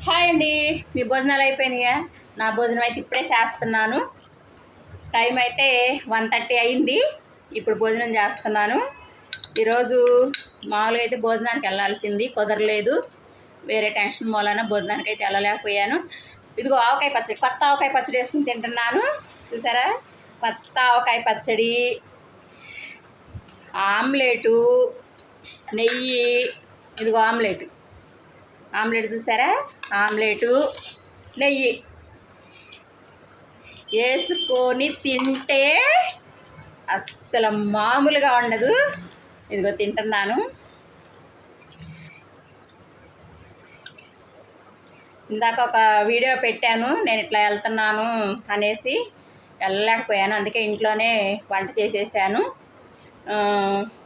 Hi అండి, మీ భోజనాలు అయిపోయినాయా? నా భోజనం అయితే ఇప్పుడే చేస్తున్నాను. టైం అయితే 1:30 అయింది. ఇప్పుడు భోజనం చేస్తున్నాను. ఈరోజు మామూలుగా అయితే భోజనానికి వెళ్ళాల్సింది కుదరలేదు. వేరే టెన్షన్ మూలన భోజనానికి అయితే వెళ్ళలేకపోయాను. ఇదిగో ఆవకాయ పచ్చడి, కొత్త ఆవకాయ పచ్చడి వేసుకుని తింటున్నాను. చూసారా, కొత్త ఆవకాయ పచ్చడి, ఆమ్లెటు, నెయ్యి. ఇదిగో ఆమ్లెట్ చూసారా, ఆమ్లెటు, నెయ్యి వేసుకొని తింటే అస్సలు మామూలుగా ఉండదు. ఇదిగో తింటున్నాను. ఇందాక ఒక వీడియో పెట్టాను, నేను ఇట్లా వెళ్తున్నాను అనేసి. వెళ్ళలేకపోయాను, అందుకే ఇంట్లోనే వంట చేసేసాను.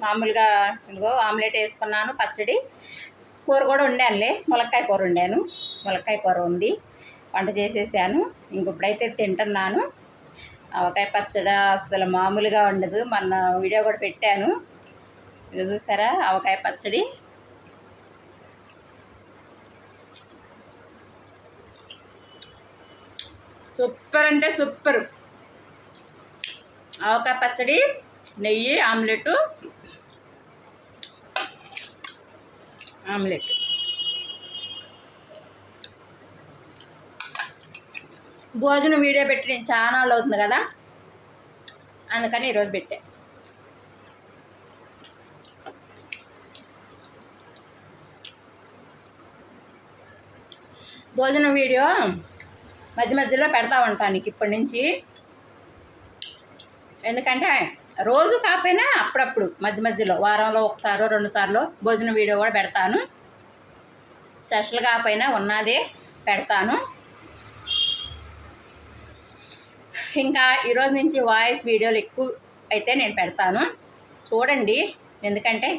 మామూలుగా ఇదిగో ఆమ్లెట్ వేసుకున్నాను, పచ్చడి, కూర కూడా వండానులే. ములక్కాయ కూర వండాను, ములక్కాయ కూర ఉంది, వంట చేసేసాను. ఇంకొప్పుడైతే తింటున్నాను. ఆవకాయ పచ్చడి అసలు మామూలుగా ఉండదు. మొన్న వీడియో కూడా పెట్టాను, ఇది చూసారా ఆవకాయ పచ్చడి. సూపర్ అంటే సూపర్. ఆవకాయ పచ్చడి, నెయ్యి, ఆమ్లెట్. భోజనం వీడియో పెట్టి నేను చాలా నాళ్ళు అవుతుంది కదా, అందుకని ఈరోజు పెట్టా. భోజనం వీడియో మధ్య మధ్యలో పెడతా ఉంటాను నీకు ఇప్పటి నుంచి. ఎందుకంటే రోజు కాకపోయినా అప్పుడప్పుడు మధ్య మధ్యలో వారంలో ఒకసారో 2 సార్లు భోజనం వీడియో కూడా పెడతాను. స్పెషల్ కాకపోయినా ఉన్నదే పెడతాను. ఇంకా ఈరోజు నుంచి వాయిస్ వీడియోలు ఎక్కువ అయితే నేను పెడతాను, చూడండి. ఎందుకంటే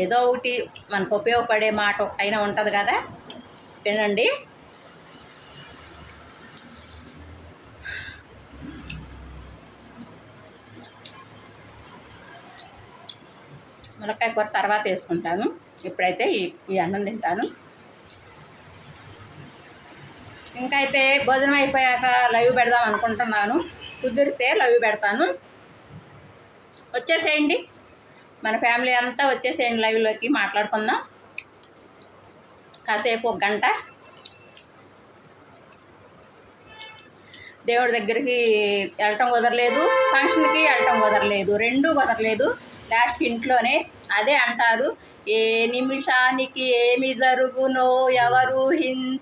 ఏదో ఒకటి మనకు ఉపయోగపడే మాట అయినా ఉంటుంది కదా, వినండి. ములక్కాయ కూర తర్వాత వేసుకుంటాను, ఇప్పుడైతే ఈ అన్నం తింటాను. ఇంకా అయితే భోజనం అయిపోయాక లైవ్ పెడదాం అనుకుంటున్నాను. కుదిరితే లైవ్ పెడతాను. వచ్చేసేయండి, మన ఫ్యామిలీ అంతా వచ్చేసేయండి, లైవ్లోకి మాట్లాడుకుందాం కాసేపు, 1 గంట. దేవుడి దగ్గరికి వెళ్ళటం కుదరలేదు, ఫంక్షన్కి వెళ్ళటం కుదరలేదు, రెండూ కుదరలేదు. లాస్ట్కి ఇంట్లోనే. అదే అంటారు, ఏ నిమిషానికి ఏమి జరుగునో ఎవరు హింస